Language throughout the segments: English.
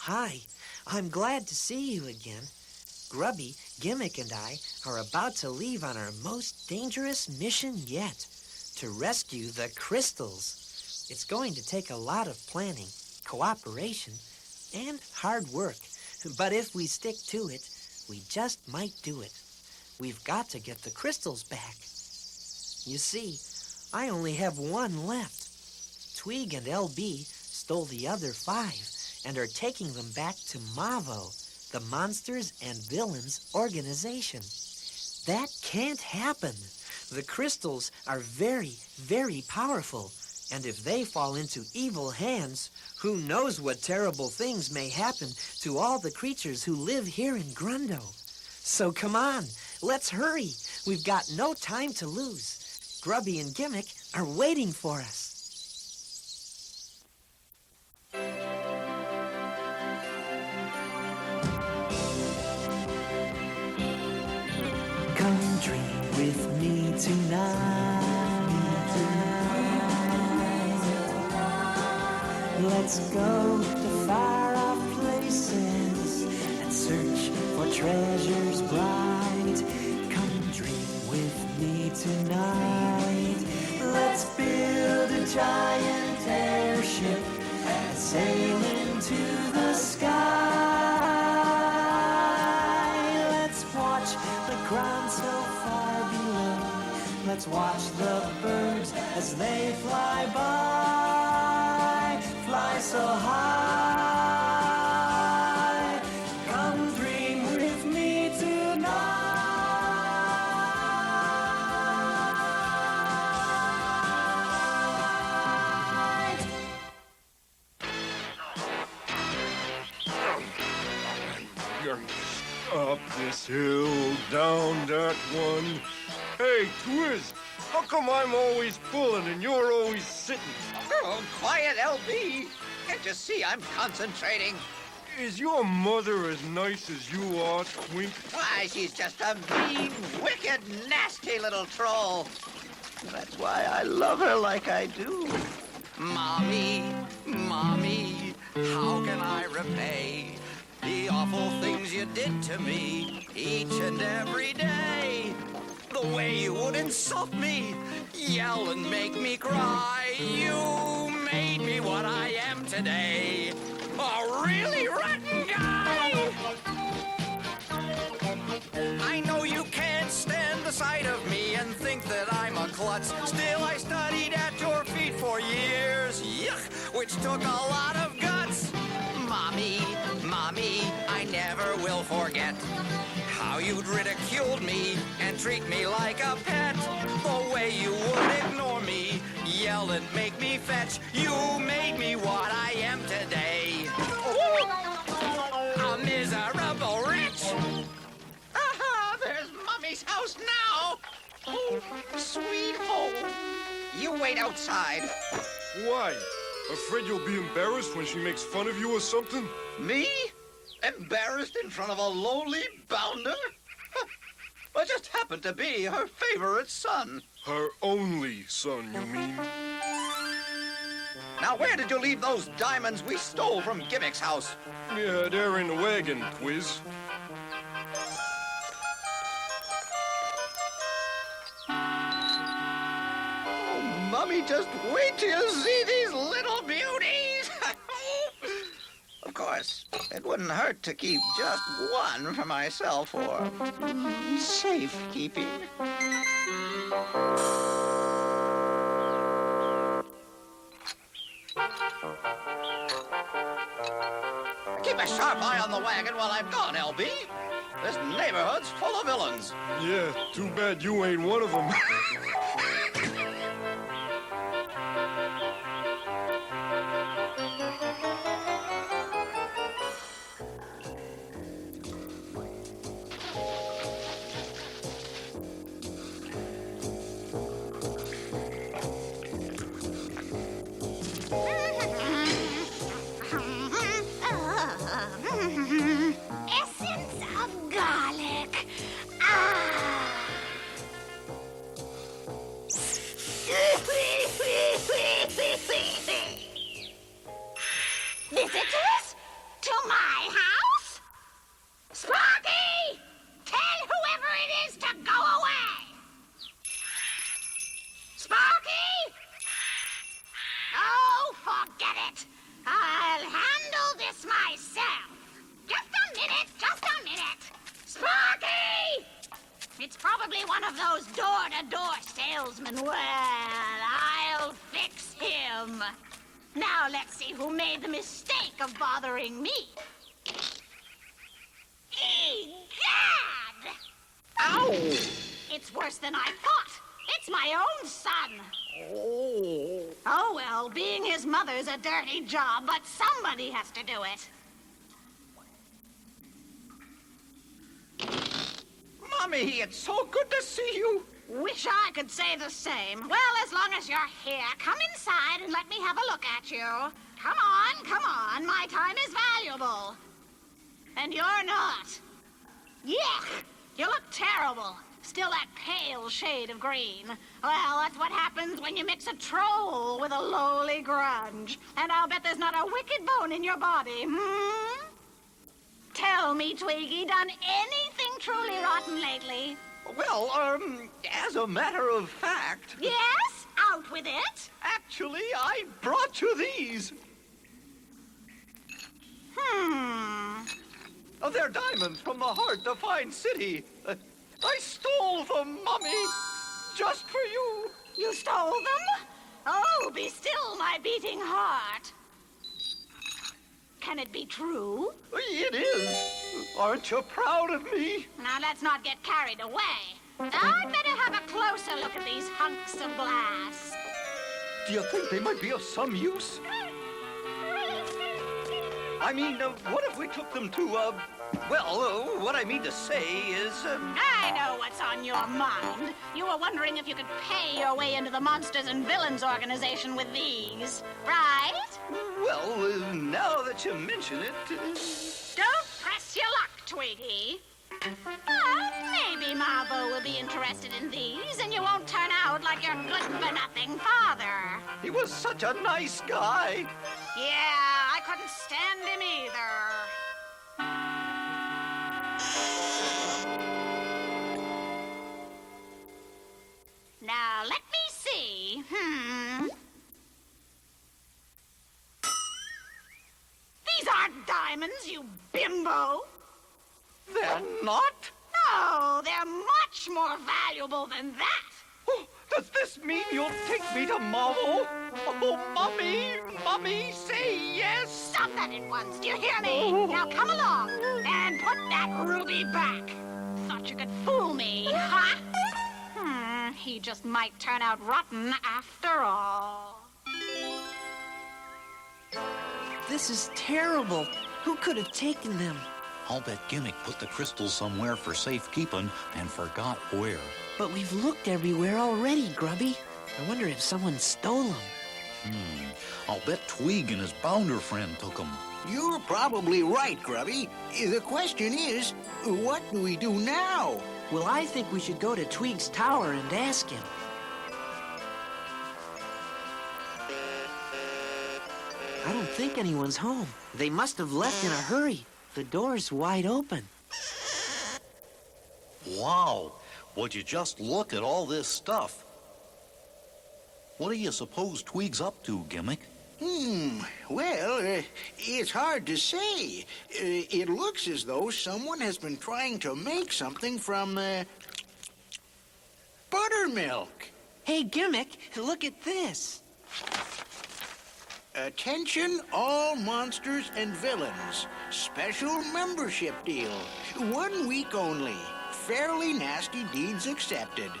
Hi, I'm glad to see you again. Grubby, Gimmick, and I are about to leave on our most dangerous mission yet, to rescue the crystals. It's going to take a lot of planning, cooperation, and hard work. But if we stick to it, we just might do it. We've got to get the crystals back. You see, I only have one left. Twig and L.B. stole the other 5 and are taking them back to M.A.V.O, the Monsters and Villains organization. That can't happen. The crystals are very, very powerful, and if they fall into evil hands, who knows what terrible things may happen to all the creatures who live here in Grundo. So come on, let's hurry. We've got no time to lose. Grubby and Gimmick are waiting for us. Come dream with me tonight. Let's go to far-off places and search for treasures bright. Come dream with me tonight. Let's build a giant airship and sail into the sky. Let's watch the ground so far below. Let's watch the birds as they fly by, fly so high. Come dream with me tonight. Up this hill, down that one. Hey, Twiz, how come I'm always pulling and you're always sitting? Oh, quiet, L.B. Can't you see I'm concentrating? Is your mother as nice as you are, Twink? Why, she's just a mean, wicked, nasty little troll. That's why I love her like I do. Mommy, Mommy, how can I repay the awful things you did to me each and every day? The way you would insult me, yell and make me cry. You made me what I am today. A really rotten guy. I know you can't stand the sight of me and think that I'm a klutz. Still, I studied at your feet for years, yuck, which took a lot of guts. Mommy, Mommy, I never will forget how you'd ridiculed me and treat me like a pet. The way you would ignore me, yell and make me fetch. You made me what I am today. A miserable wretch. Aha, there's Mommy's house now. Oh, sweet home. You wait outside. Why? Afraid you'll be embarrassed when she makes fun of you or something? Me? Embarrassed in front of a lowly bounder? I just happened to be her favorite son. Her only son, you mean? Now, where did you leave those diamonds we stole from Gimmick's house? Yeah, they're in the wagon, Twiz. Oh, Mommy, just wait till you see these little beauties. Of course, it wouldn't hurt to keep just one for myself for safekeeping. Keep a sharp eye on the wagon while I'm gone, L.B. This neighborhood's full of villains. Yeah, too bad you ain't one of them. Essence of garlic. Ah! of those door-to-door salesmen, well, I'll fix him. Now let's see who made the mistake of bothering me. Egad! Ow! It's worse than I thought. It's my own son. Oh, well, being his mother's a dirty job, but somebody has to do it. Mommy, it's so good to see you. Wish I could say the same. Well, as long as you're here, come inside and let me have a look at you. Come on. My time is valuable. And you're not. Yuck! You look terrible. Still that pale shade of green. Well, that's what happens when you mix a troll with a lowly grunge. And I'll bet there's not a wicked bone in your body, Tell me, Twiggy, done anything truly rotten lately? Well, as a matter of fact... Yes? Out with it? Actually, I brought you these. Oh, they're diamonds from the heart of Fine City. I stole them, Mommy, just for you. You stole them? Oh, be still, my beating heart. Can it be true? It is. Aren't you proud of me? Now, let's not get carried away. I'd better have a closer look at these hunks of glass. Do you think they might be of some use? I mean, what if we took them to, what I mean to say is, I know what's on your mind. You were wondering if you could pay your way into the Monsters and Villains organization with these, right? Well, now that you mention it... Don't press your luck, Tweety. But maybe M.A.V.O will be interested in these, and you won't turn out like your good-for-nothing father. He was such a nice guy. Yeah, I couldn't stand him either. Now, let me see. These aren't diamonds, you bimbo. They're not? No, they're much more valuable than that. Oh, does this mean you'll take me to M.A.V.O? Oh, Mommy, say yes. Stop that at once, do you hear me? Now come along and put that ruby back. Thought you could fool me, huh? He just might turn out rotten after all. This is terrible. Who could have taken them? I'll bet Gimmick put the crystals somewhere for safekeeping and forgot where. But we've looked everywhere already, Grubby. I wonder if someone stole them. I'll bet Twig and his bounder friend took them. You're probably right, Grubby. The question is, what do we do now? Well, I think we should go to Twig's tower and ask him. I don't think anyone's home. They must have left in a hurry. The door's wide open. Wow! Would you just look at all this stuff? What do you suppose Twig's up to, Gimmick? Well, it's hard to say. It looks as though someone has been trying to make something from, buttermilk. Hey, Gimmick, look at this. Attention, all monsters and villains. Special membership deal. 1 week only. Fairly nasty deeds accepted.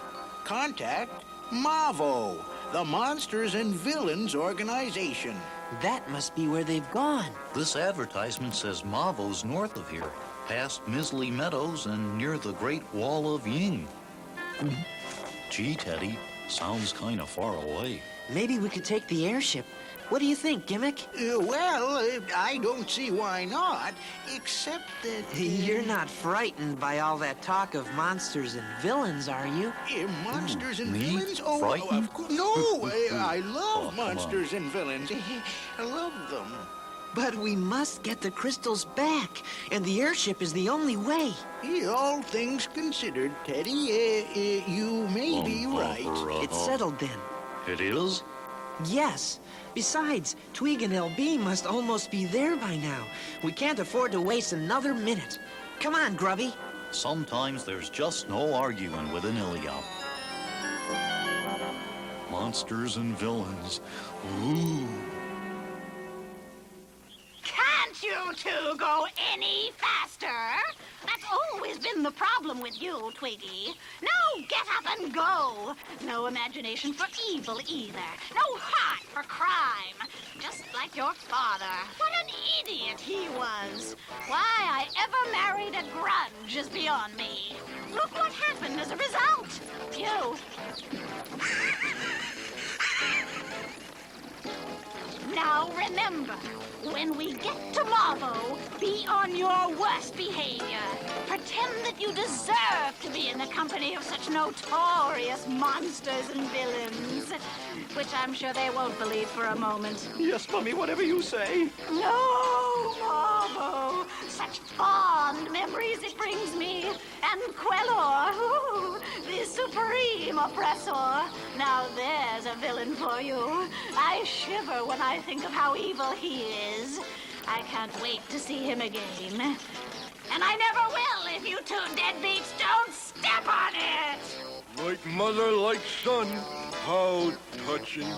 Contact M.A.V.O, the Monsters and Villains Organization. That must be where they've gone. This advertisement says M.A.V.O's north of here, past Misley Meadows and near the Great Wall of Ying. Gee, Teddy, sounds kind of far away. Maybe we could take the airship. What do you think, Gimmick? I don't see why not, except that... You're not frightened by all that talk of monsters and villains, are you? Monsters and Me? villains? Oh, Frightened? of course. No, I love come on. monsters and villains. I love them. But we must get the crystals back, and the airship is the only way. All things considered, Teddy, you may be right. It's settled then. It is? Yes. Besides, Twig and LB must almost be there by now. We can't afford to waste another minute. Come on, Grubby. Sometimes there's just no arguing with an Iliop. Monsters and villains. Ooh. Can't you two go any faster? That's always been the problem with you, Twiggy. No get up and go. No imagination for evil either. No heart for crime. Just like your father. What an idiot he was. Why I ever married a grudge is beyond me. Look what happened as a result. You. Now remember, when we get to M.A.V.O, be on your worst behavior. Pretend that you deserve to be in the company of such notorious monsters and villains. Which I'm sure they won't believe for a moment. Yes, Mummy, whatever you say. No, M.A.V.O. Such fond memories it brings me. And Quelor, ooh, the supreme oppressor. Now there's a villain for you. I shiver when I think of how evil he is. I can't wait to see him again. And I never will if you two deadbeats don't step on it! Like mother, like son. How touching.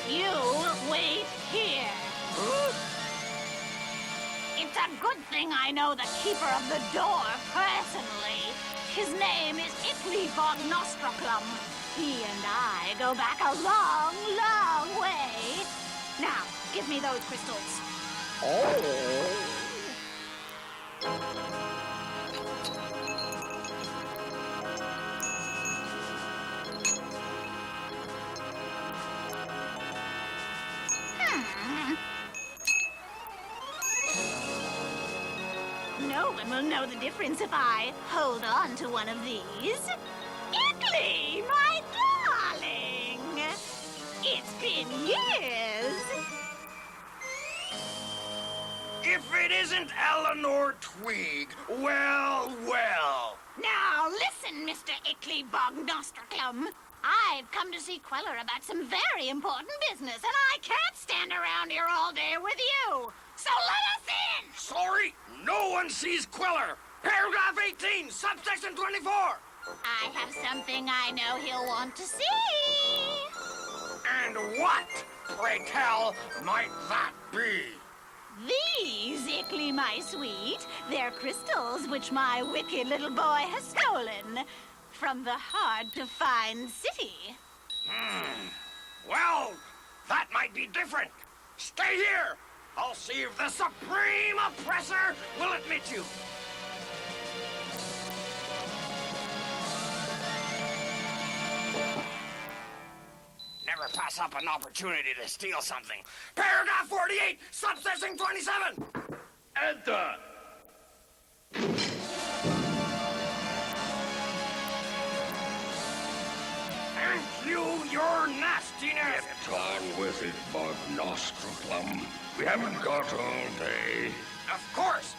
You wait here. It's a good thing I know the keeper of the door personally. His name is M.A.V.O. He and I go back a long, long way. Now, give me those crystals. No one will know the difference if I hold on to one of these. Italy, my darling! It's been years. If it isn't Eleanor Tweeg, well, well. Now listen, Mr. M.A.V.O. I've come to see Queller about some very important business, and I can't stand around here all day with you. So let us in! Sorry, no one sees Queller. Paragraph 18, subsection 24. I have something I know he'll want to see. And what, pray tell, might that be? These, Ickley, my sweet, they're crystals which my wicked little boy has stolen from the hard-to-find city. Well, that might be different. Stay here. I'll see if the supreme oppressor will admit you. Never pass up an opportunity to steal something. Paragraph 48, subsection 27. Enter. And you, your nastiness. Get on with it, Bob Nostrplum. We haven't got all day. Of course.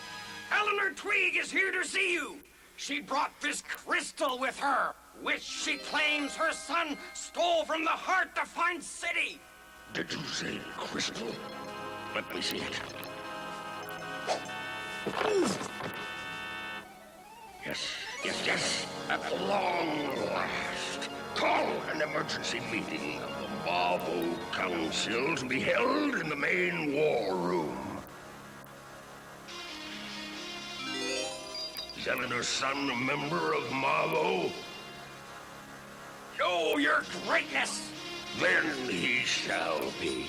Eleanor Tweeg is here to see you. She brought this crystal with her, which she claims her son stole from the hard-to-find city. Did you say crystal? Let me see it. Yes. At long last. Call an emergency meeting of the M.A.V.O Council to be held in the main war room. Is Eleanor's son a member of M.A.V.O? Oh, your greatness! Then he shall be.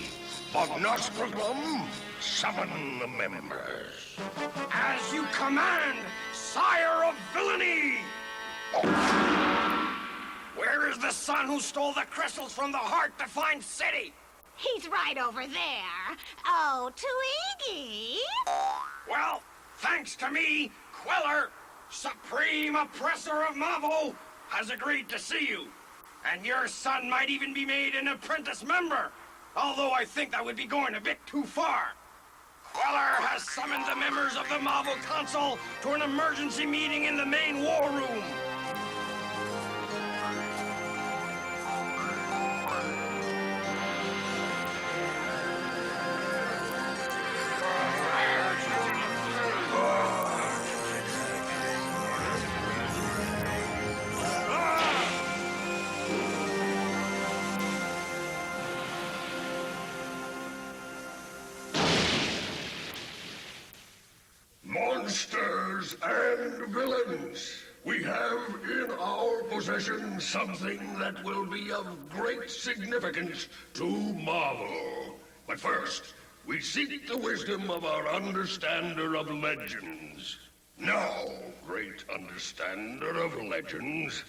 Bognostrogum, summon the members. As you command, sire of villainy! Where is the son who stole the crystals from the hard-to-find city? He's right over there. Oh, Twiggy. Well, thanks to me, Queller, supreme oppressor of M.A.V.O, has agreed to see you. And your son might even be made an apprentice member, although I think that would be going a bit too far. Queller has summoned the members of the M.A.V.O Council to an emergency meeting in the main war room. possession something that will be of great significance to M.A.V.O. But first, we seek the wisdom of our understander of legends. Now, great understander of legends,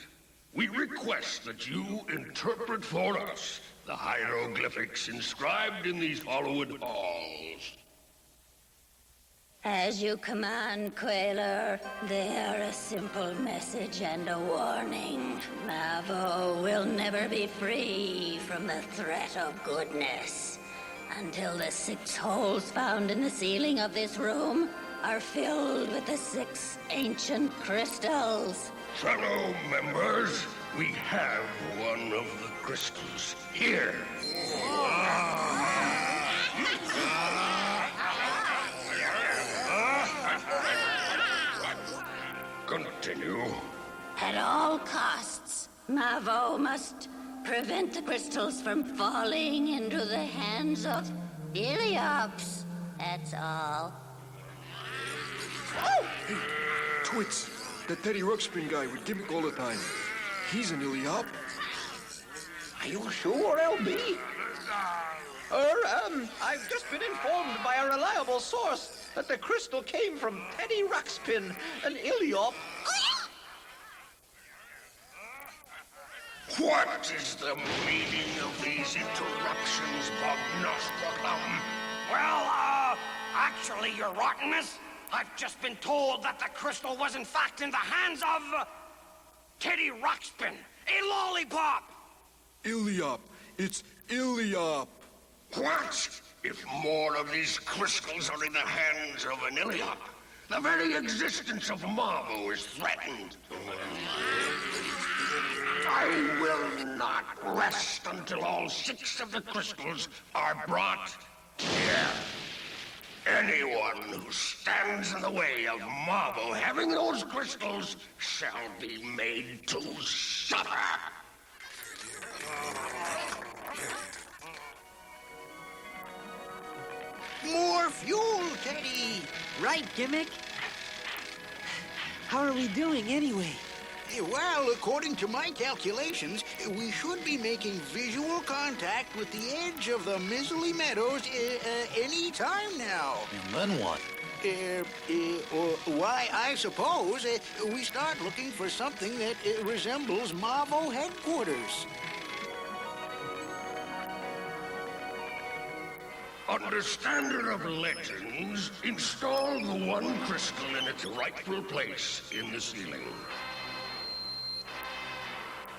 we request that you interpret for us the hieroglyphics inscribed in these hallowed halls. As you command, Queller, they are a simple message and a warning. M.A.V.O. will never be free from the threat of goodness until the 6 holes found in the ceiling of this room are filled with the 6 ancient crystals. Fellow members, we have one of the crystals here. Continue. At all costs, M.A.V.O. must prevent the crystals from falling into the hands of Iliops. That's all. Twits, that Teddy Ruxpin guy with gimmick all the time. He's an Iliop. Are you sure, LB? I've just been informed by a reliable source that the crystal came from Teddy Ruxpin, an Iliop. What is the meaning of these interruptions, Bognostracum? Well, actually, Your Rottenness, I've just been told that the crystal was in fact in the hands of Teddy Ruxpin, a lollipop. Iliop. It's Iliop. What? If more of these crystals are in the hands of an Iliop, the very existence of M.A.V.O. is threatened. I will not rest until all 6 of the crystals are brought here. Anyone who stands in the way of M.A.V.O. having those crystals shall be made to suffer. More fuel, Teddy! Right, Gimmick? How are we doing anyway? Well, according to my calculations, we should be making visual contact with the edge of the Mizzly Meadows any time now. And then what? Why, I suppose we start looking for something that resembles M.A.V.O. headquarters. Understander of legends, install the one crystal in its rightful place in the ceiling.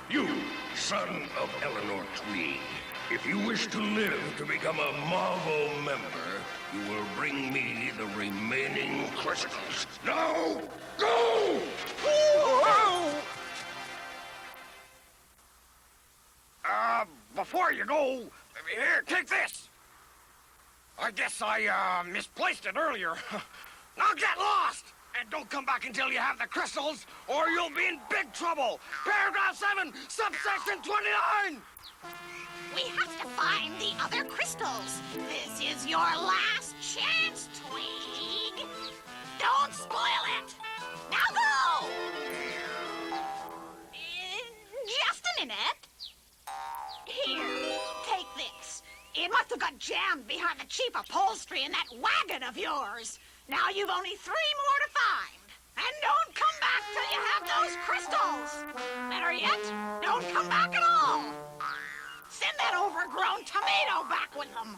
You, son of Eleanor Tweed, if you wish to live to become a M.A.V.O. member, you will bring me the remaining crystals. Now, go! Before you go, here, take this. I guess I, misplaced it earlier. Now get lost! And don't come back until you have the crystals, or you'll be in big trouble! Paragraph 7, subsection 29! We have to find the other crystals. This is your last chance, Tweeg. Don't spoil it. Now go! Just a minute. Here, take this. It must have got jammed behind the cheap upholstery in that wagon of yours. Now you've only 3 more to find. And don't come back till you have those crystals. Better yet, don't come back at all. Send that overgrown tomato back with them.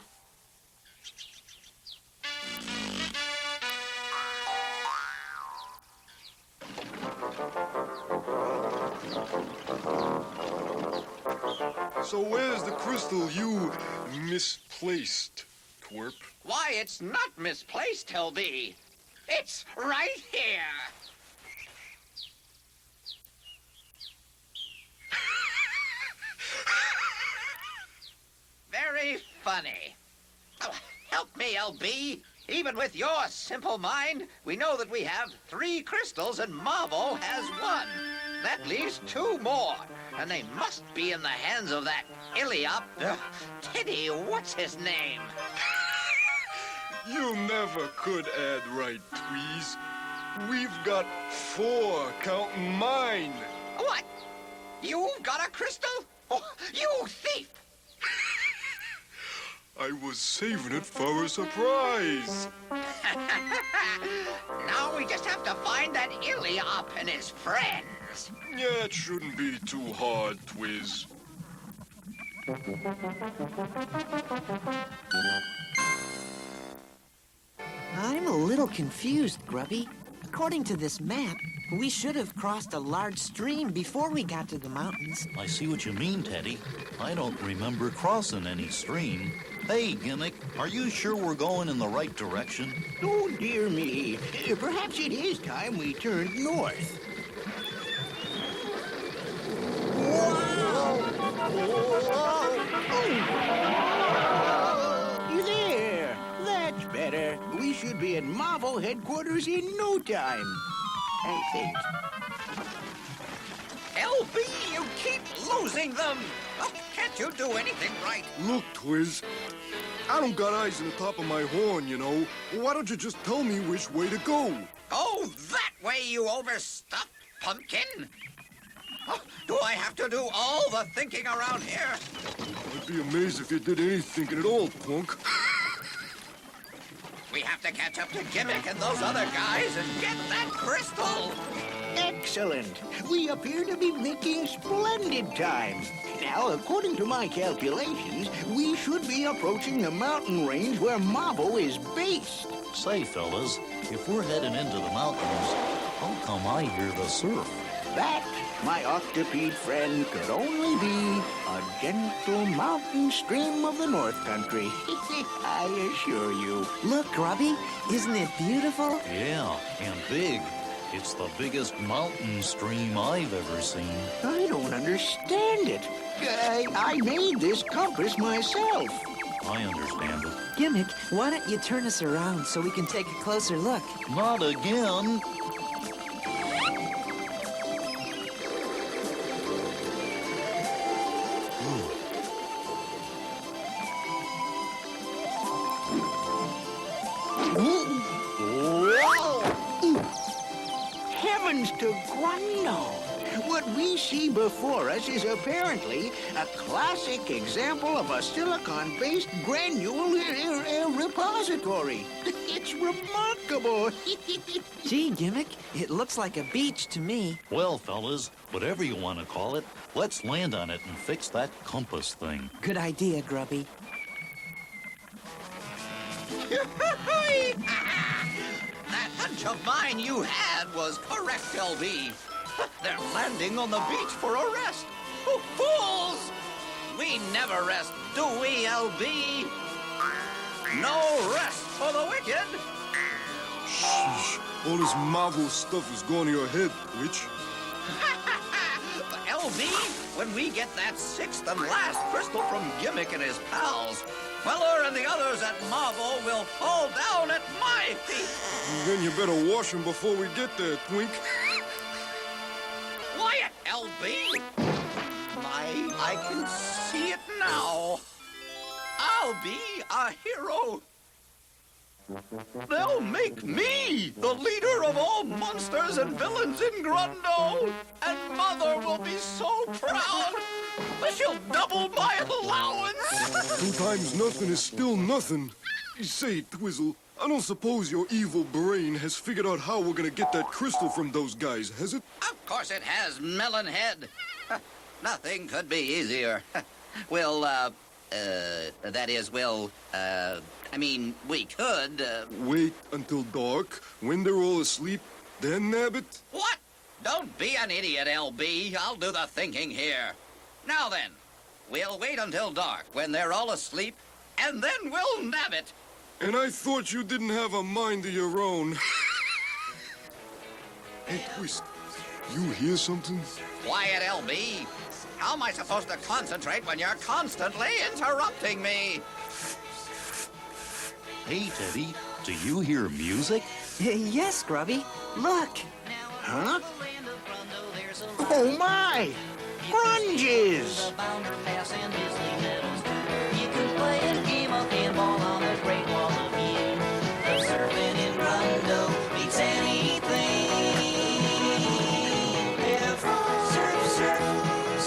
So where's the crystal you misplaced, Twerp? Why, it's not misplaced, LB. It's right here. Very funny. Oh, help me, LB. Even with your simple mind, we know that we have 3 crystals and M.A.V.O. has 1. That leaves 2 more, and they must be in the hands of that Iliop. Teddy, what's his name? You never could add right, Tweez. We've got 4, counting mine. What? You've got a crystal? Oh, you thief! I was saving it for a surprise. Now we just have to find that Iliop and his friends. Yeah, it shouldn't be too hard, Twiz. I'm a little confused, Grubby. According to this map, we should have crossed a large stream before we got to the mountains. I see what you mean, Teddy. I don't remember crossing any stream. Hey, Gimmick, are you sure we're going in the right direction? Oh, dear me. Perhaps it is time we turned north. There. That's better. We should be at M.A.V.O headquarters in no time. I think. LB, you keep losing them. Oh, can't you do anything right? Look, Twiz, I don't got eyes in the top of my horn, you know. Why don't you just tell me which way to go? Oh, that way, you overstuffed pumpkin. Oh, do I have to do all the thinking around here? I'd be amazed if you did any thinking at all, punk. We have to catch up to Gimmick and those other guys and get that crystal. Excellent. We appear to be making splendid time. Now, according to my calculations, we should be approaching the mountain range where M.A.V.O is based. Say, fellas, if we're heading into the mountains, how come I hear the surf? That, my octopede friend, could only be a gentle mountain stream of the North Country. I assure you. Look, Grubby, isn't it beautiful? Yeah, and big. It's the biggest mountain stream I've ever seen. I don't understand it. I made this compass myself. I understand it. Gimmick, why don't you turn us around so we can take a closer look? Not again. Heavens to Guano! What we see before us is apparently a classic example of a silicon-based granule repository. It's remarkable. Gee, Gimmick, it looks like a beach to me. Well, fellas, whatever you want to call it, let's land on it and fix that compass thing. Good idea, Grubby. That hunch of mine you had was correct, LB. They're landing on the beach for a rest. Oh, fools! We never rest, do we, LB? No rest for the wicked. Sheesh, all this M.A.V.O stuff is going to your head, Twitch. LB, when we get that sixth and last crystal from Gimmick and his pals, Queller and the others at M.A.V.O will fall down at my feet. Then you better wash them before we get there, Twink. Quiet, LB. I can see it now. I'll be a hero. They'll make me the leader of all monsters and villains in Grundo. And Mother will be so proud. She'll double my allowance. 2 times nothing is still nothing. Say, Twizzle, I don't suppose your evil brain has figured out how we're gonna get that crystal from those guys, has it? Of course it has, melon head. Nothing could be easier. We'll, that is, we could, Wait until dark, when they're all asleep, then nab it? What? Don't be an idiot, LB. I'll do the thinking here. Now then, we'll wait until dark when they're all asleep, and then we'll nab it. And I thought you didn't have a mind of your own. Hey, Twist, you hear something? Quiet, LB. How am I supposed to concentrate when you're constantly interrupting me? Hey, Teddy, do you hear music? Yes, Grubby. Look. Huh? Oh, my! Grunges! You can play a game of handball on the Great Wall of Yield. The surfing in Grundo beats anything. Surf, surf,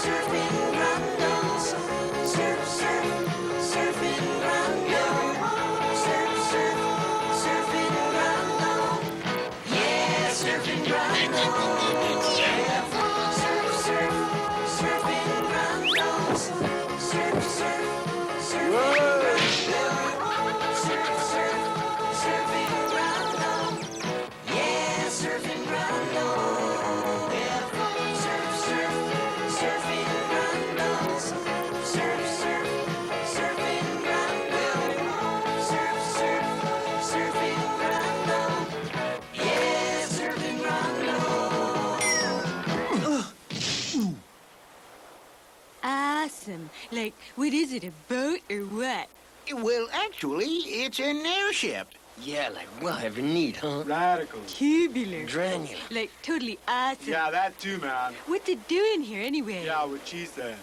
awesome. Like, what is it, a boat or what? Well, actually, it's an airship. Yeah, like well heavy neat, huh? Radical. Tubular. Granular. Like, totally awesome. Yeah, that too, man. What's it doing here anyway? Yeah, what she said.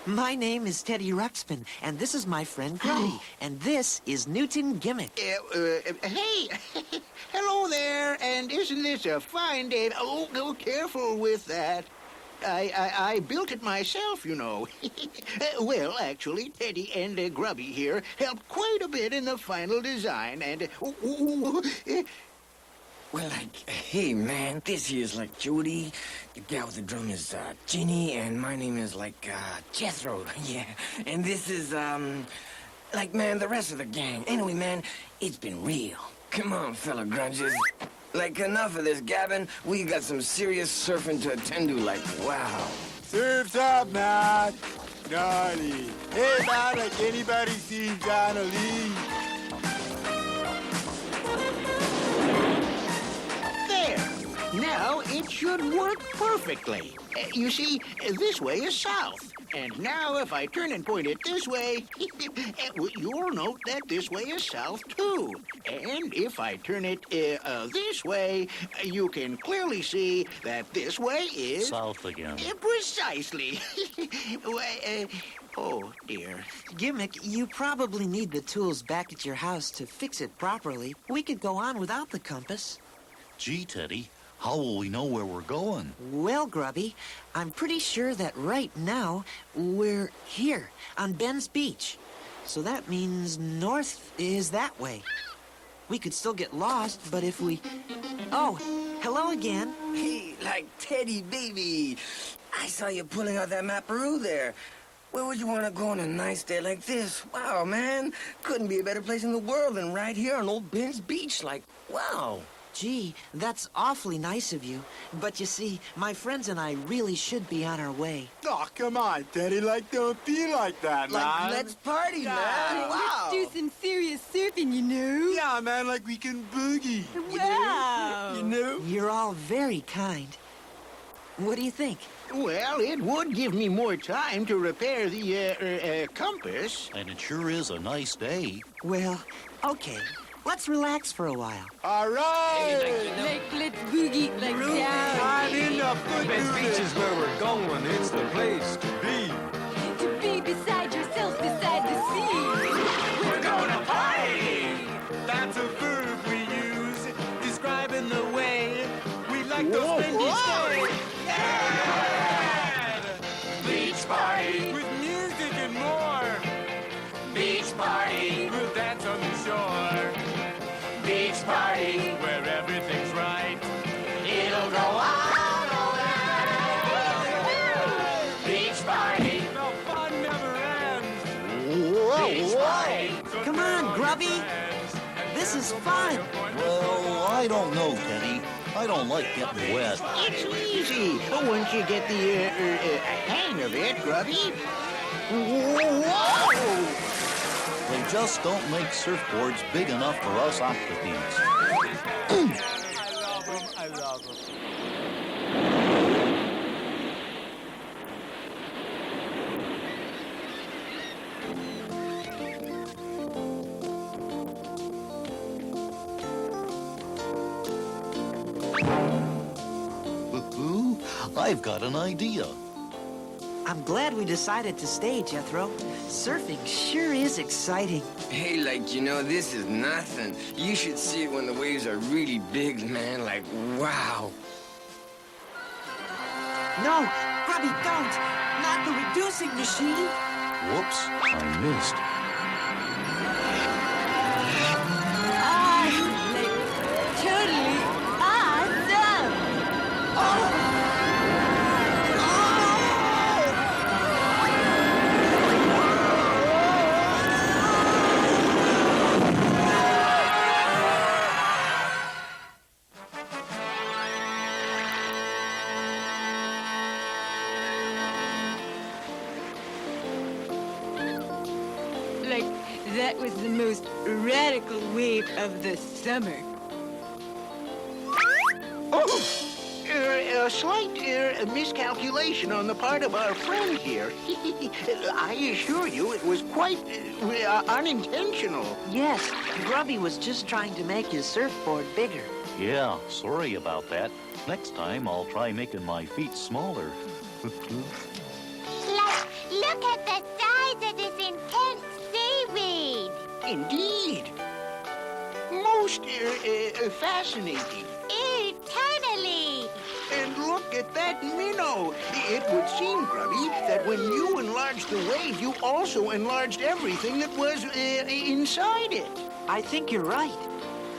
My name is Teddy Ruxpin, and this is my friend Grubby, and this is Newton Gimmick. Hey, hello there, and isn't this a fine day? Oh, go careful with that. I built it myself, you know. Well, actually, Teddy and Grubby here helped quite a bit in the final design, and... Well, like, hey, man, this here's, like, Jody. The gal with the drum is, Ginny, and my name is, like, Jethro, yeah. And this is, like, man, the rest of the gang. Anyway, man, it's been real. Come on, fellow grunges. Like, enough of this gabbing. We got some serious surfing to attend to, like, wow. Surf's up, man. Naughty. Hey, man, like anybody seen John Lee? Now it should work perfectly. You see, this way is south. And now if I turn and point it this way, you'll note that this way is south too. And if I turn it this way, you can clearly see that this way is... South again. Precisely. Oh, dear. Gimmick, you probably need the tools back at your house to fix it properly. We could go on without the compass. Gee, Teddy, how will we know where we're going? Well, Grubby, I'm pretty sure that right now we're here on Ben's Beach. So that means north is that way. We could still get lost, but if we... Oh, hello again. Hey, like, Teddy, baby. I saw you pulling out that Map.O there. Where would you want to go on a nice day like this? Wow, man. Couldn't be a better place in the world than right here on old Ben's Beach. Like, wow. Gee, that's awfully nice of you. But you see, my friends and I really should be on our way. Oh, come on, Teddy. Like, don't be like that, man. Like, let's party, man. Wow. Let's do some serious surfing, you know? Yeah, man, like we can boogie. Wow. You know? You're all very kind. What do you think? Well, it would give me more time to repair the compass. And it sure is a nice day. Well, okay. Let's relax for a while. All right. Like, let's boogie, like, down. I'm in the foot. Ben's Beach is where we're going. It's the place to be. To be beside yourself, beside the sea. We're gonna party. That's a verb we use, describing the way we like to spend each day. Yeah! Beach party. With music and more. Beach party. We'll dance on the shore. Beach party. Where everything's right. It'll go on all night. Beach party. The fun never ends. Beach party. Come on, Grubby. This is fun. Well, I don't know, Teddy. I don't like getting wet. It's easy once you get the hang of it, Grubby. Whoa! They just don't make surfboards big enough for us octopedes. I love them. Ooh, I've got an idea. I'm glad we decided to stay, Jethro. Surfing sure is exciting. Hey, like, you know, this is nothing. You should see it when the waves are really big, man. Like, wow. No, Grubby, don't. Not the reducing machine. Whoops, I missed. Like, totally awesome. Oh! Like, that was the most radical wave of the summer. Oh! a slight miscalculation on the part of our friend here. I assure you it was quite unintentional. Yes, Grubby was just trying to make his surfboard bigger. Yeah, sorry about that. Next time I'll try making my feet smaller. Look at the size of this intense seaweed. Indeed. Most fascinating. Totally. And look at that minnow. It would seem, Grubby, that when you enlarged the wave, you also enlarged everything that was inside it. I think you're right.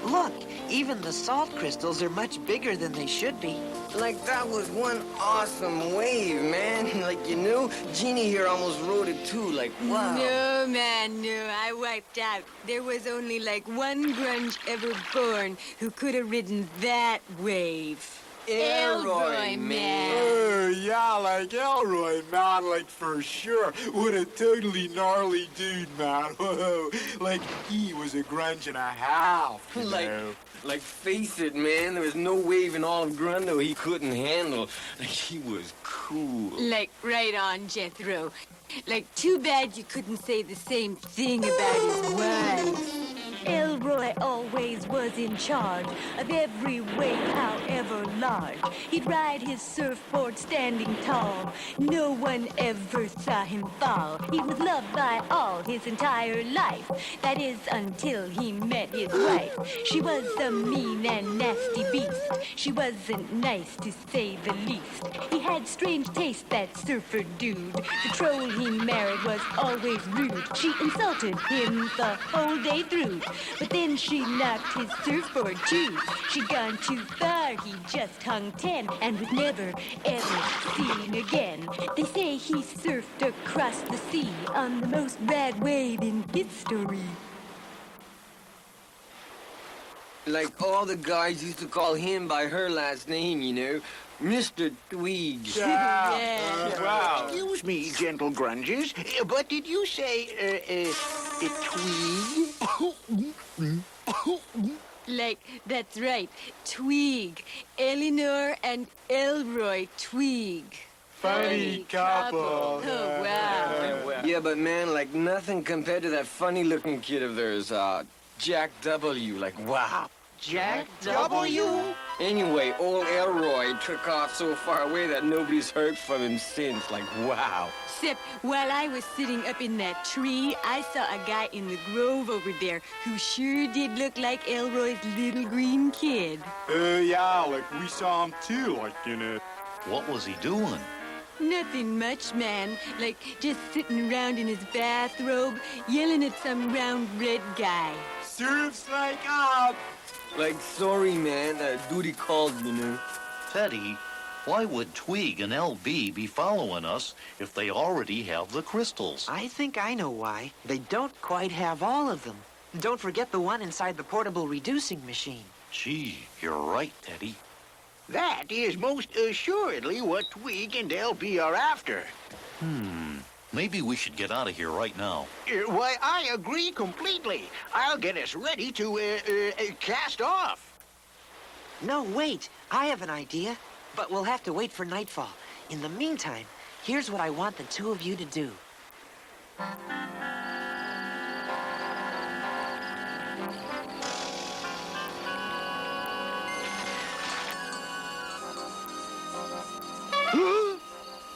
Look, even the salt crystals are much bigger than they should be. Like, that was one awesome wave, man. Like, you knew? Jeannie here almost rode it, too. Like, wow. No, man, no. I wiped out. There was only like one grunge ever born who could have ridden that wave. Elroy, man. Yeah, like Elroy, man, like for sure. What a totally gnarly dude, man. Whoa. Like, he was a grunge and a half, you know? Like, face it, man. There was no wave in all of Grundo he couldn't handle. Like, he was cool. Like, right on, Jethro. Like, too bad you couldn't say the same thing about his wife. Elroy always was in charge of every wave, however large. He'd ride his surfboard standing tall. No one ever saw him fall. He was loved by all his entire life. That is, until he met his wife. She was a mean and nasty beast. She wasn't nice, to say the least. He had strange taste, that surfer dude. The troll he married was always rude. She insulted him the whole day through. But then she knocked his surfboard too. She'd gone too far, he just hung 10 and was never, ever seen again. They say he surfed across the sea on the most rad wave in history. Like, all the guys used to call him by her last name, you know? Mr. Tweed. Yeah. Wow. Excuse me, gentle grunges, but did you say, Tweed? Like, that's right. Tweeg. Eleanor and Elroy Tweeg. Funny couple. Oh, wow. Yeah, but man, like, nothing compared to that funny-looking kid of theirs, Jack W. Like, wow. Jack W? Anyway, old Elroy took off so far away that nobody's heard from him since. Like, wow. Except while I was sitting up in that tree, I saw a guy in the grove over there who sure did look like Elroy's little green kid. Yeah, like we saw him too, like, you know. What was he doing? Nothing much, man. Like, just sitting around in his bathrobe, yelling at some round red guy. Surf's like up. Like, sorry, man, duty called, you know. Teddy, why would Tweeg and LB be following us if they already have the crystals? I think I know why. They don't quite have all of them. Don't forget the one inside the portable reducing machine. Gee, you're right, Teddy. That is most assuredly what Tweeg and LB are after. Maybe we should get out of here right now. Why, I agree completely. I'll get us ready to cast off. No, wait. I have an idea. But we'll have to wait for nightfall. In the meantime, here's what I want the two of you to do.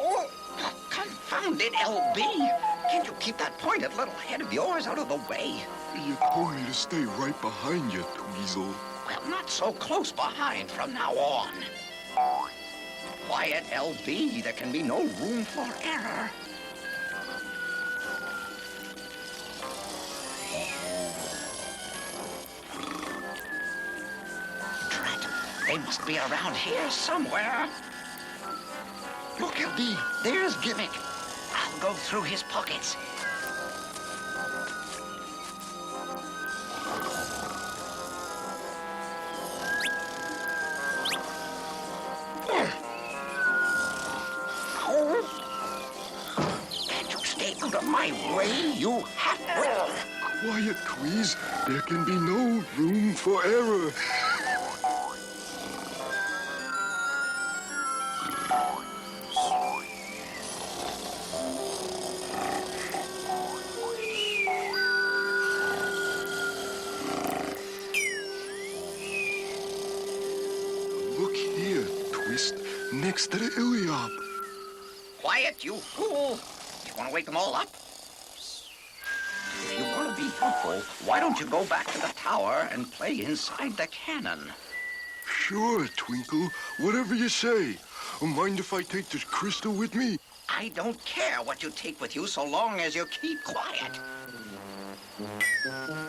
Oh, confound it, LB. Can't you keep that pointed little head of yours out of the way? You told me to stay right behind you, Tweezle. Well, not so close behind from now on. Quiet, LB. There can be no room for error. Drat. They must be around here somewhere. Look, LB. There's Gimmick. I'll go through his pockets. Can't you stay out of my way, you half-wit? Quiet, Tweez. There can be no room for error. next to the Iliop. Quiet, you fool! You want to wake them all up? If you want to be helpful, why don't you go back to the tower and play inside the cannon? Sure, Twinkle. Whatever you say. Mind if I take this crystal with me? I don't care what you take with you so long as you keep quiet.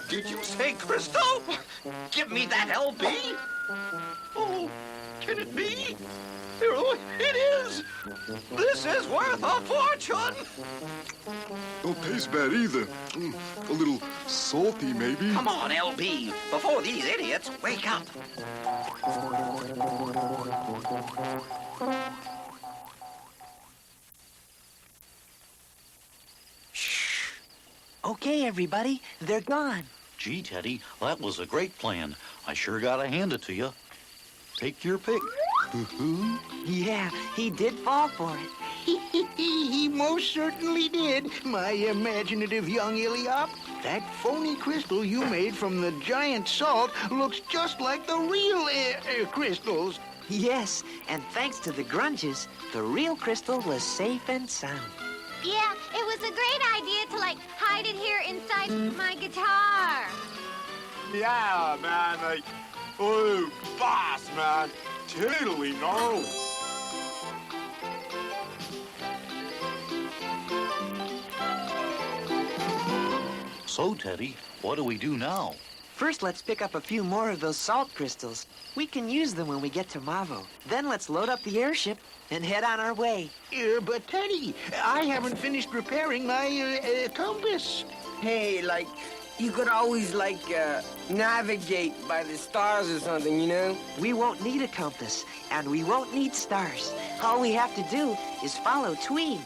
Did you say crystal? Give me that, LB. Oh, can it be? Oh, it is! This is worth a fortune! Don't taste bad either. A little salty, maybe. Come on, LB, before these idiots wake up. Okay, everybody, they're gone. Gee, Teddy, that was a great plan. I sure gotta hand it to you. Take your pick. Yeah, he did fall for it. He most certainly did, my imaginative young Iliop. That phony crystal you made from the giant salt looks just like the real crystals. Yes, and thanks to the grunges, the real crystal was safe and sound. Yeah, it was a great idea to, like, hide it here inside my guitar. Yeah, man, like, oh, boss, man. Totally gnarly. So, Teddy, what do we do now? First, let's pick up a few more of those salt crystals. We can use them when we get to M.A.V.O. Then let's load up the airship and head on our way. But Teddy, I haven't finished repairing my compass. Hey, like, you could always, like, navigate by the stars or something, you know? We won't need a compass, and we won't need stars. All we have to do is follow Tweeg.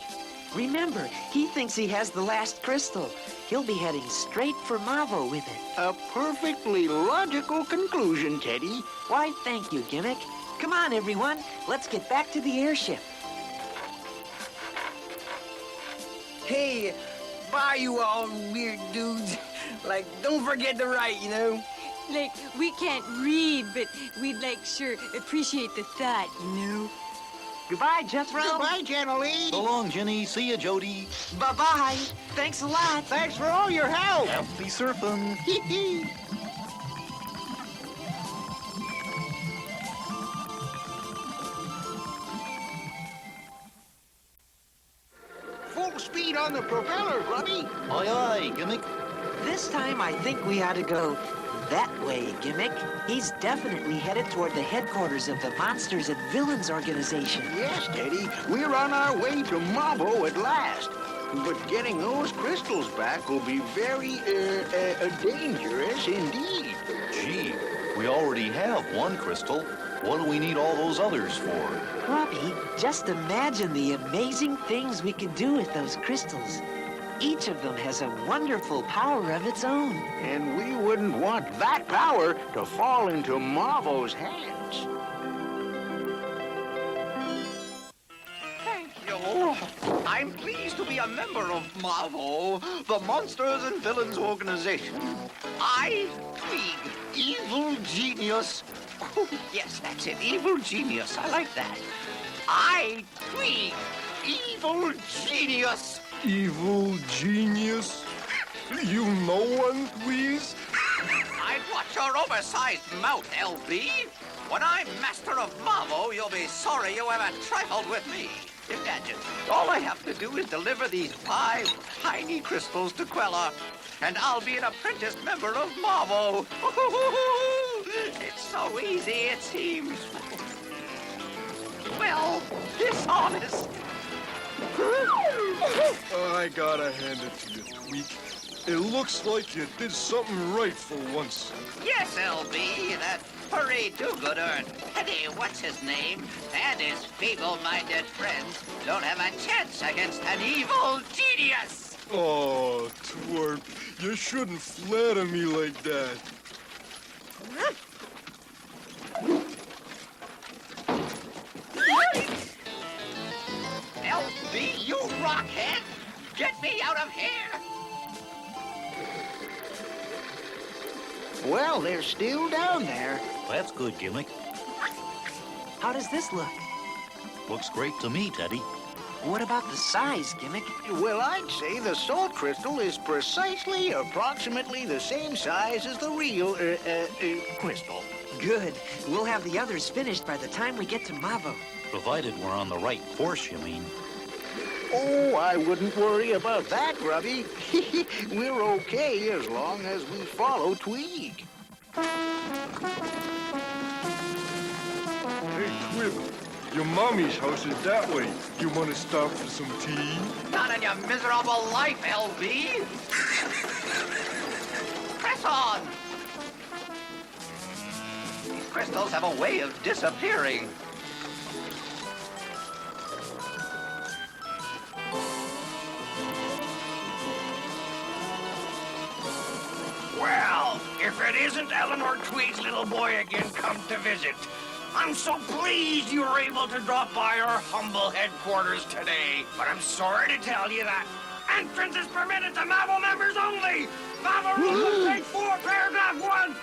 Remember, he thinks he has the last crystal. He'll be heading straight for M.A.V.O. with it. A perfectly logical conclusion, Teddy. Why, thank you, Gimmick. Come on, everyone. Let's get back to the airship. Hey, bye, you all weird dudes. Like, don't forget to write, you know? Like, we can't read, but we'd, like, sure appreciate the thought, you know? Goodbye, Jethro. Goodbye, Jenny. So long, Jenny. See ya, Jody. Bye-bye. Thanks a lot. Thanks for all your help. Happy surfing. Full speed on the propeller, Grubby. Aye, aye, Gimmick. This time, I think we ought to go that way, Gimmick. He's definitely headed toward the headquarters of the Monsters and Villains organization. Yes, Teddy. We're on our way to M.A.V.O. at last. But getting those crystals back will be very, dangerous indeed. Gee, we already have one crystal. What do we need all those others for? Robbie, just imagine the amazing things we can do with those crystals. Each of them has a wonderful power of its own. And we wouldn't want that power to fall into M.A.V.O.'s hands. Thank you. I'm pleased to be a member of M.A.V.O., the Monsters and Villains organization. I, Tweeg, evil genius. Yes, that's it, evil genius. I like that. I, Tweeg, evil genius. Evil genius? You know one, please? I'd watch your oversized mouth, LB. When I'm master of M.A.V.O., you'll be sorry you ever trifled with me. Imagine, all I have to do is deliver these 5 tiny crystals to Queller, and I'll be an apprentice member of M.A.V.O. It's so easy, it seems. Well, dishonest. I gotta hand it to you, Tweak. It looks like you did something right for once. Yes, LB, that furry do-gooder and Teddy what's-his-name and his feeble-minded friends don't have a chance against an evil genius. Oh, twerp, you shouldn't flatter me like that. LB, you rockhead! Get me out of here! Well, they're still down there. That's good, Gimmick. How does this look? Looks great to me, Teddy. What about the size, Gimmick? Well, I'd say the salt crystal is precisely approximately the same size as the real, crystal. Good. We'll have the others finished by the time we get to M.A.V.O. Provided we're on the right course, you mean. Oh, I wouldn't worry about that, Grubby. We're okay as long as we follow Tweak. Hey, Quib, your mommy's house is that way. You want to stop for some tea? Not in your miserable life, LB. Press on. These crystals have a way of disappearing. Well, if it isn't Eleanor Tweed's little boy again come to visit, I'm so pleased you were able to drop by our humble headquarters today. But I'm sorry to tell you that entrance is permitted to M.A.V.O. members only. M.A.V.O. Rules of Page 4, Paragraph 1.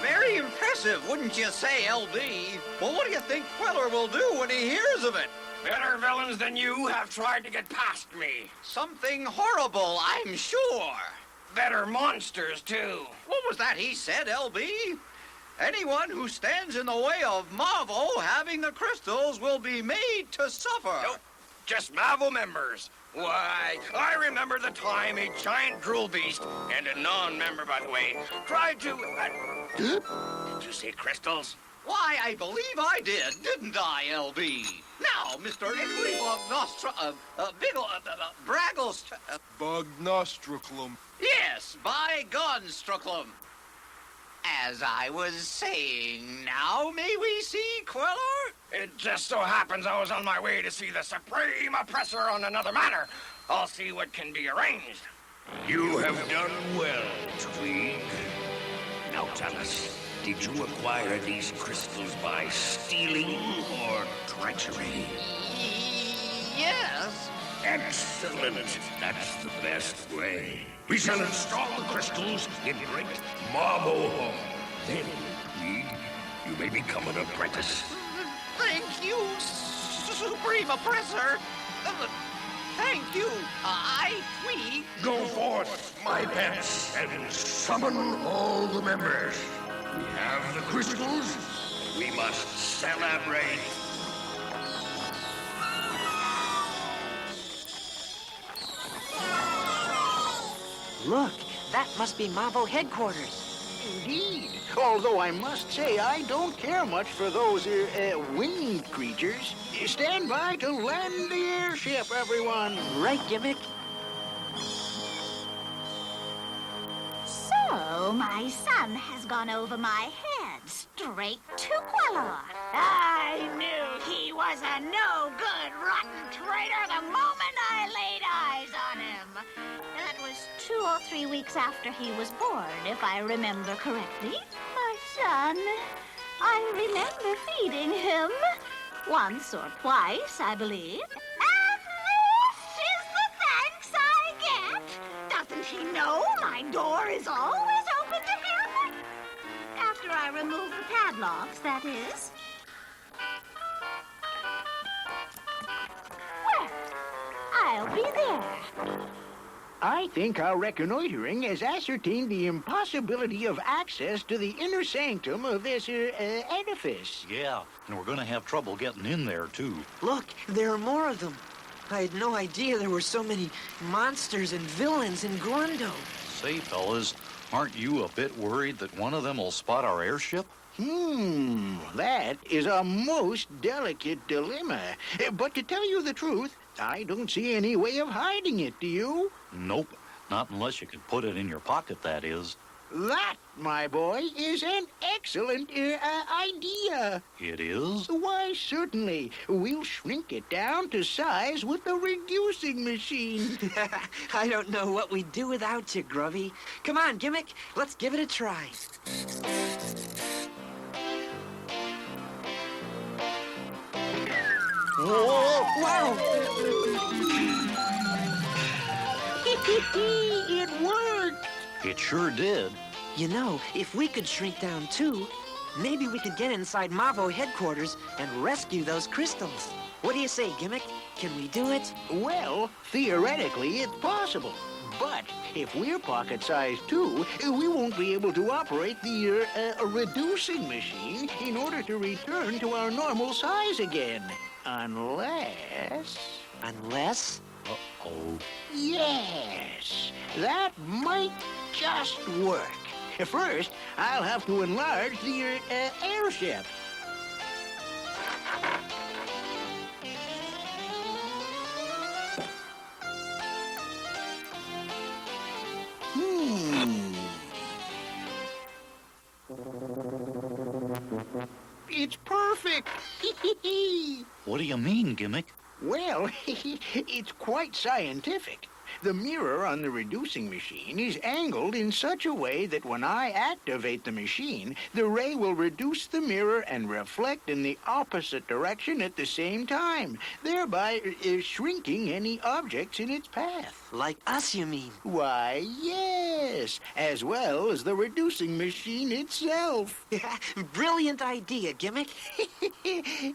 Very impressive, wouldn't you say, LB? Well, what do you think Queller will do when he hears of it? Better villains than you have tried to get past me. Something horrible, I'm sure. Better monsters, too. What was that he said, LB? Anyone who stands in the way of M.A.V.O. having the crystals will be made to suffer. Nope, just M.A.V.O. members. Why, I remember the time a giant drool beast, and a non-member, by the way, tried to... Did you say crystals? Why, I believe I did, didn't I, LB? Now, Mr. Braggles... Bognostriclum. Yes, by Gunstrucklum. As I was saying, now may we see Queller? It just so happens I was on my way to see the Supreme Oppressor on another matter. I'll see what can be arranged. You have done well, Tweed. Now tell us, did you acquire these crystals by stealing or treachery? Yes. Excellent. That's the best way. We shall install the crystals in great M.A.V.O. Hall. Then, Tweed, you may become an apprentice. Thank you, Supreme Oppressor. Thank you. Tweed. Go forth, my pets, and summon all the members. We have the crystals. We must celebrate. Look, that must be M.A.V.O. headquarters. Indeed. Although I must say I don't care much for those winged creatures. Stand by to land the airship, everyone. Right, Gimmick? So, my son has gone over my head, straight to Queller. I knew he was a no-good, rotten traitor the moment I laid eyes on him. That was 2 or 3 weeks after he was born, if I remember correctly. My son, I remember feeding him. Once or twice, I believe. And this is the thanks I get. Doesn't he know my door is always open to him? After I remove the padlocks, that is. Well, I'll be there. I think our reconnoitering has ascertained the impossibility of access to the inner sanctum of this edifice. Yeah, and we're gonna have trouble getting in there, too. Look, there are more of them. I had no idea there were so many monsters and villains in Grundo. Say, fellas, aren't you a bit worried that one of them will spot our airship? That is a most delicate dilemma. But to tell you the truth, I don't see any way of hiding it, do you? Nope, not unless you can put it in your pocket, that is. That, my boy, is an excellent idea. It is? Why, certainly. We'll shrink it down to size with the reducing machine. I don't know what we'd do without you, Grubby. Come on, Gimmick, let's give it a try. Whoa! Wow! It worked! It sure did. You know, if we could shrink down too, maybe we could get inside M.A.V.O headquarters and rescue those crystals. What do you say, Gimmick? Can we do it? Well, theoretically, it's possible. But if we're pocket-sized too, we won't be able to operate the reducing machine in order to return to our normal size again. Unless... Unless? Uh-oh. Yes, that might just work. First, I'll have to enlarge the airship. It's perfect. What do you mean, Gimmick? Well, it's quite scientific. The mirror on the reducing machine is angled in such a way that when I activate the machine, the ray will reduce the mirror and reflect in the opposite direction at the same time, thereby shrinking any objects in its path. Like us, you mean? Why, yes, as well as the reducing machine itself. Brilliant idea, Gimmick.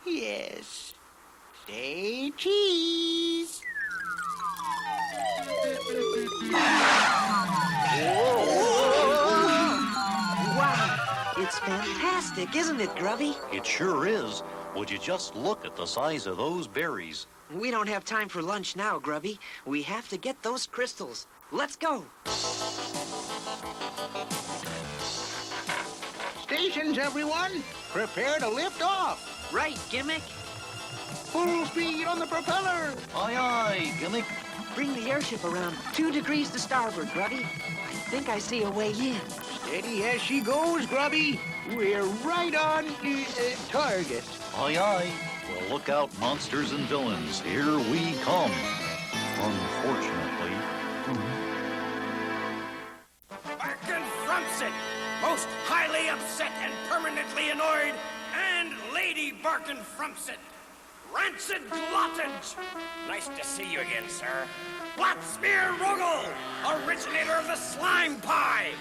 Yes. Say cheese. Wow, it's fantastic, isn't it, Grubby? It sure is. Would you just look at the size of those berries? We don't have time for lunch now, Grubby. We have to get those crystals. Let's go. Stations, everyone. Prepare to lift off. Right, Gimmick. Full speed on the propeller. Aye, aye, Gimmick. Bring the airship around 2 degrees to starboard, Grubby. I think I see a way in. Steady as she goes, Grubby. We're right on target. Aye, aye. Well, look out, monsters and villains. Here we come. Unfortunately. Back and Frumsit, most highly upset and permanently annoyed, and Lady Barkin Frumsit. Rancid Glottage! Nice to see you again, sir. Blatsmear Rogel, originator of the slime pie.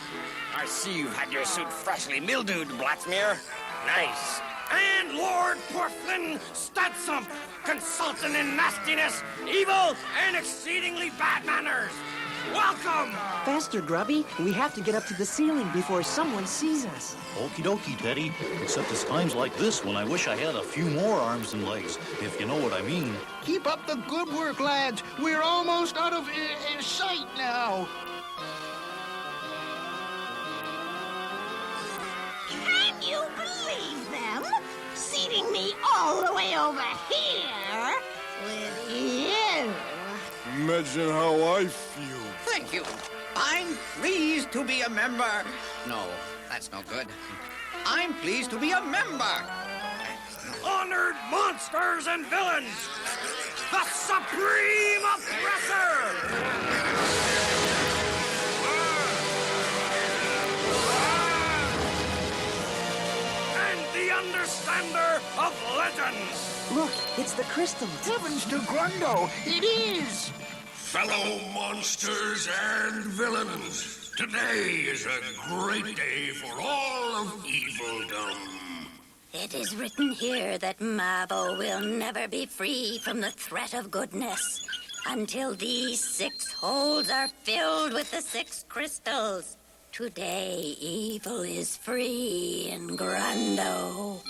I see you've had your suit freshly mildewed, Blatsmear. Nice. And Lord Porflin Statsump, consultant in nastiness, evil, and exceedingly bad manners. Welcome! Faster, Grubby. We have to get up to the ceiling before someone sees us. Okie dokie, Teddy. Except it's times like this when I wish I had a few more arms and legs, if you know what I mean. Keep up the good work, lads. We're almost out of sight now. Can you believe them? Seating me all the way over here with you. Imagine how I feel. Thank you. I'm pleased to be a member. No, that's no good. I'm pleased to be a member. Honored monsters and villains, the Supreme Oppressor! And the Understander of Legends! Look, it's the crystals. Heavens to Grundo, it is! Fellow monsters and villains, today is a great day for all of evilldom. It is written here that M.A.V.O will never be free from the threat of goodness until these 6 holes are filled with the 6 crystals. Today, evil is free in Grundo,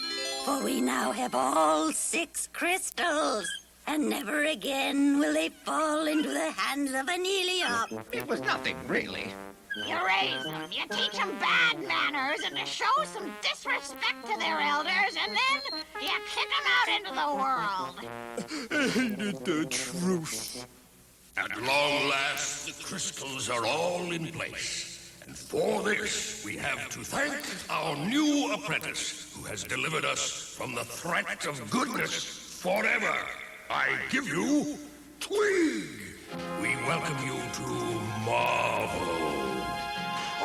for we now have all 6 crystals. And never again will they fall into the hands of an Heliop. It was nothing, really. You raise them, you teach them bad manners, and to show some disrespect to their elders, and then you kick them out into the world. Ain't it the truth? At long last, the crystals are all in place. And for this, we have to thank our new apprentice, who has delivered us from the threat of goodness forever. I give you Twig. We welcome you to M.A.V.O.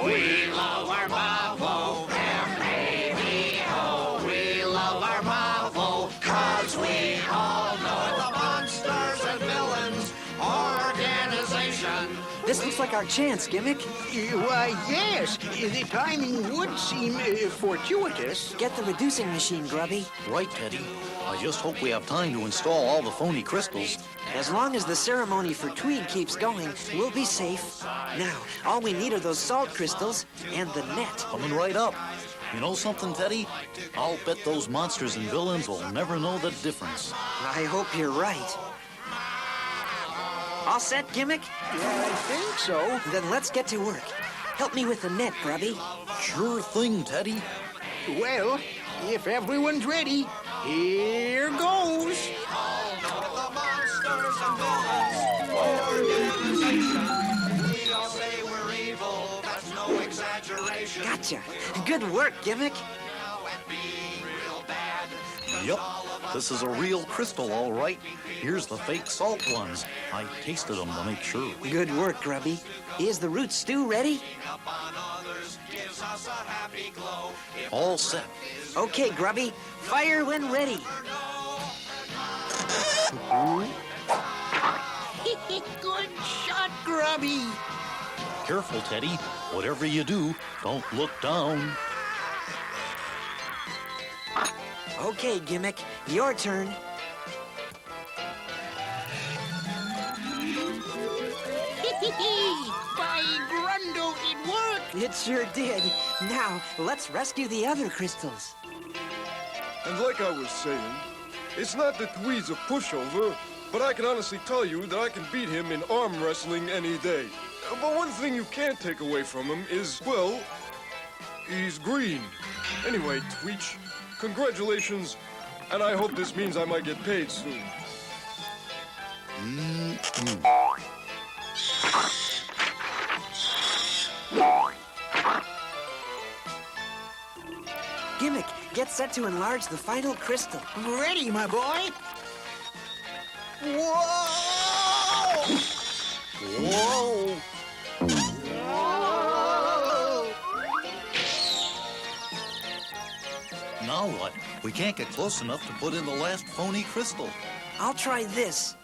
We love our M.A.V.O. M.A.V.O. We love our M.A.V.O. 'Cause we all know the monsters and villains organization. This looks like our chance, Gimmick. Why, yes. The timing would seem fortuitous. Get the reducing machine, Grubby. Right, Teddy. I just hope we have time to install all the phony crystals. As long as the ceremony for Tweed keeps going, we'll be safe. Now, all we need are those salt crystals and the net. Coming right up. You know something, Teddy? I'll bet those monsters and villains will never know the difference. I hope you're right. All set, Gimmick? I think so. Then let's get to work. Help me with the net, Grubby. Sure thing, Teddy. Well, if everyone's ready, here goes. The monsters and villains organization. We all say we're evil, that's no exaggeration. Gotcha. Good work, Gimmick. Yep, this is a real crystal, all right. Here's the fake salt ones. I tasted them to make sure. Good work, Grubby. Is the root stew ready? All set. Okay, Grubby. Fire when ready. Good shot, Grubby. Careful, Teddy. Whatever you do, don't look down. Okay, Gimmick. Your turn. By Grundo, it worked. It sure did. Now, let's rescue the other crystals. And like I was saying, it's not that Tweed's a pushover, but I can honestly tell you that I can beat him in arm wrestling any day. But one thing you can't take away from him is, well, he's green. Anyway, Tweech, congratulations, and I hope this means I might get paid soon. Gimmick, get set to enlarge the final crystal. Ready, my boy. Whoa! Whoa! Now what? We can't get close enough to put in the last phony crystal. I'll try this.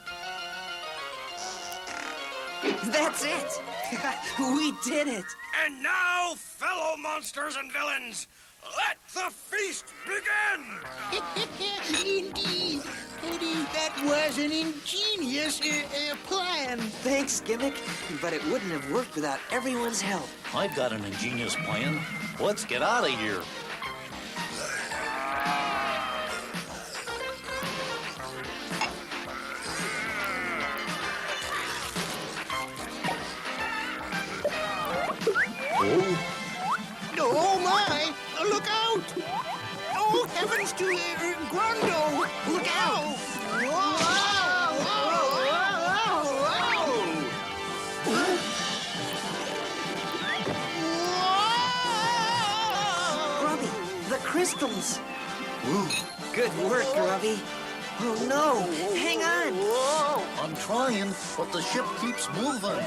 That's it! We did it! And now, fellow monsters and villains, let the feast begin! Indeed. Teddy, that was an ingenious plan. Thanks, Gimmick, but it wouldn't have worked without everyone's help. I've got an ingenious plan. Let's get out of here. Oh, my! Look out! Oh, heavens to Grundo! Look out! Grubby, the crystals! Ooh. Good work, Grubby. Oh, no! Hang on! I'm trying, but the ship keeps moving.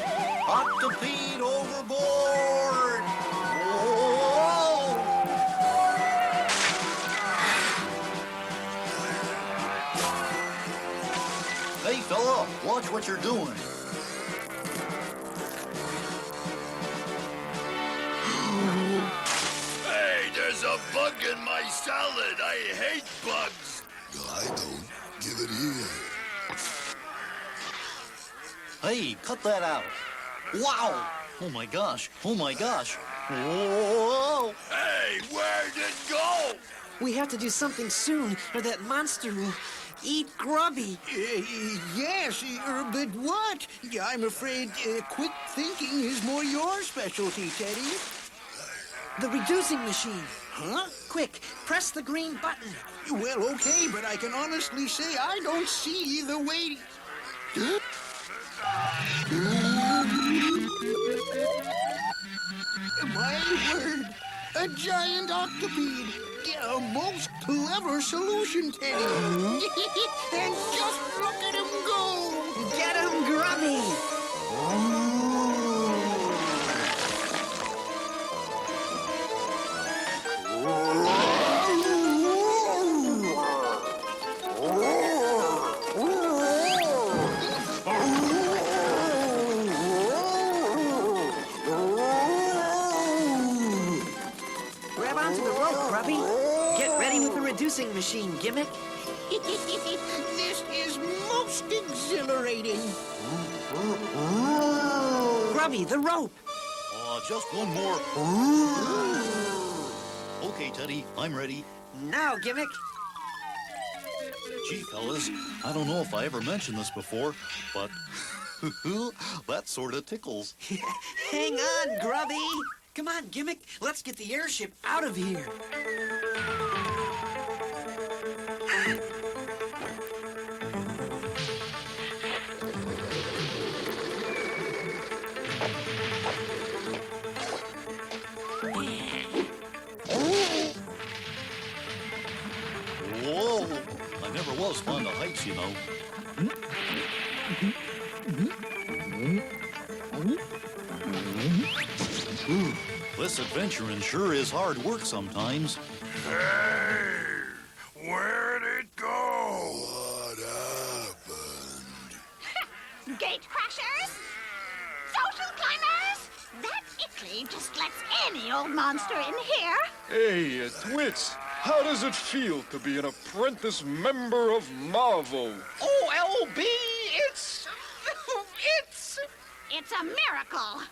Octopede overboard! Whoa! Hey, fella, watch what you're doing. Hey, there's a bug in my salad. I hate bugs. I don't. Give it here. Hey, cut that out. Wow! Oh my gosh! Oh my gosh! Whoa! Hey, where'd it go? We have to do something soon, or that monster will eat Grubby. Yes, but what? I'm afraid quick thinking is more your specialty, Teddy. The reducing machine. Huh? Quick, press the green button. Well, okay, but I can honestly say I don't see the way... My word! A giant octopede! A most clever solution, Teddy! And just look at him go! Get him, Grubby! machine, Gimmick. This is most exhilarating. Grubby, the rope. Just one more. Okay, Teddy, I'm ready. Now, Gimmick. Gee, fellas, I don't know if I ever mentioned this before, but that sort of tickles. Hang on, Grubby. Come on, Gimmick. Let's get the airship out of here. Whoa! I never was fond of heights, you know. This adventuring sure is hard work sometimes. Hey! Where'd it go? What happened? Gate crashers? Social climbers? That Ickley just lets any old monster in here. Hey, Twits, how does it feel to be an apprentice member of M.A.V.O? Oh, LB, it's It's a miracle.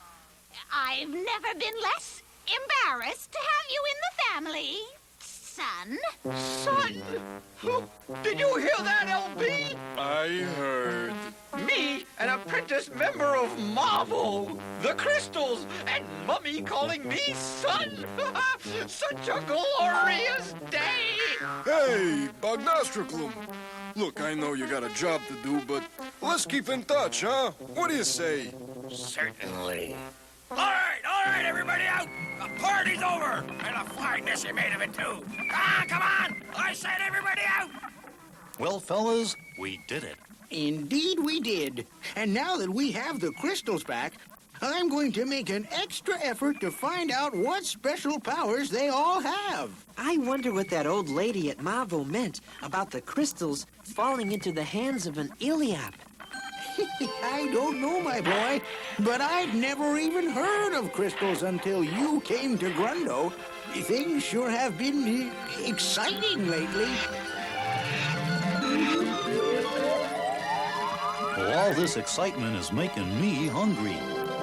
I've never been less embarrassed to have you in the family, son. Son? Did you hear that, LB? I heard. Me, an apprentice member of M.A.V.O, the Crystals, and Mummy calling me son. Such a glorious day. Hey, Bagnostriclum. Look, I know you got a job to do, but let's keep in touch, huh? What do you say? Certainly. All right, everybody out! The party's over! And a fine mess you made of it, too. Come on! I said everybody out! Well, fellas, we did it. Indeed we did. And now that we have the crystals back, I'm going to make an extra effort to find out what special powers they all have. I wonder what that old lady at M.A.V.O meant about the crystals falling into the hands of an Iliop. I don't know, my boy, but I'd never even heard of crystals until you came to Grundo. Things sure have been exciting lately. Well, all this excitement is making me hungry.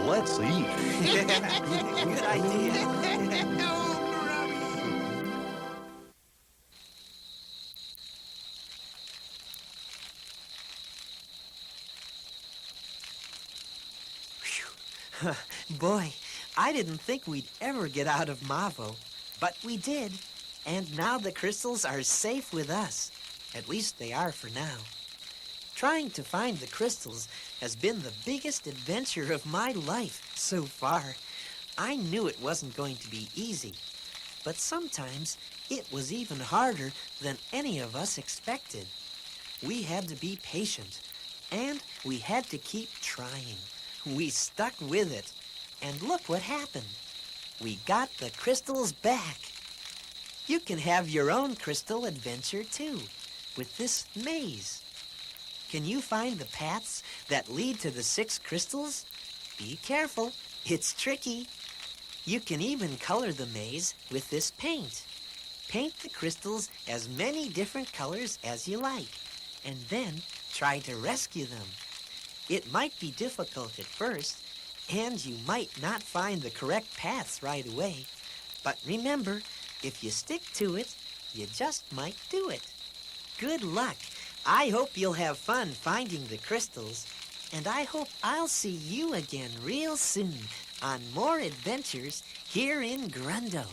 Let's eat. Good idea. Boy, I didn't think we'd ever get out of M.A.V.O, but we did. And now the crystals are safe with us. At least they are for now. Trying to find the crystals has been the biggest adventure of my life so far. I knew it wasn't going to be easy, but sometimes it was even harder than any of us expected. We had to be patient, and we had to keep trying. We stuck with it, and look what happened. We got the crystals back. You can have your own crystal adventure, too, with this maze. Can you find the paths that lead to the 6 crystals? Be careful, it's tricky. You can even color the maze with this paint. Paint the crystals as many different colors as you like, and then try to rescue them. It might be difficult at first, and you might not find the correct paths right away. But remember, if you stick to it, you just might do it. Good luck. I hope you'll have fun finding the crystals, and I hope I'll see you again real soon on more adventures here in Grundo.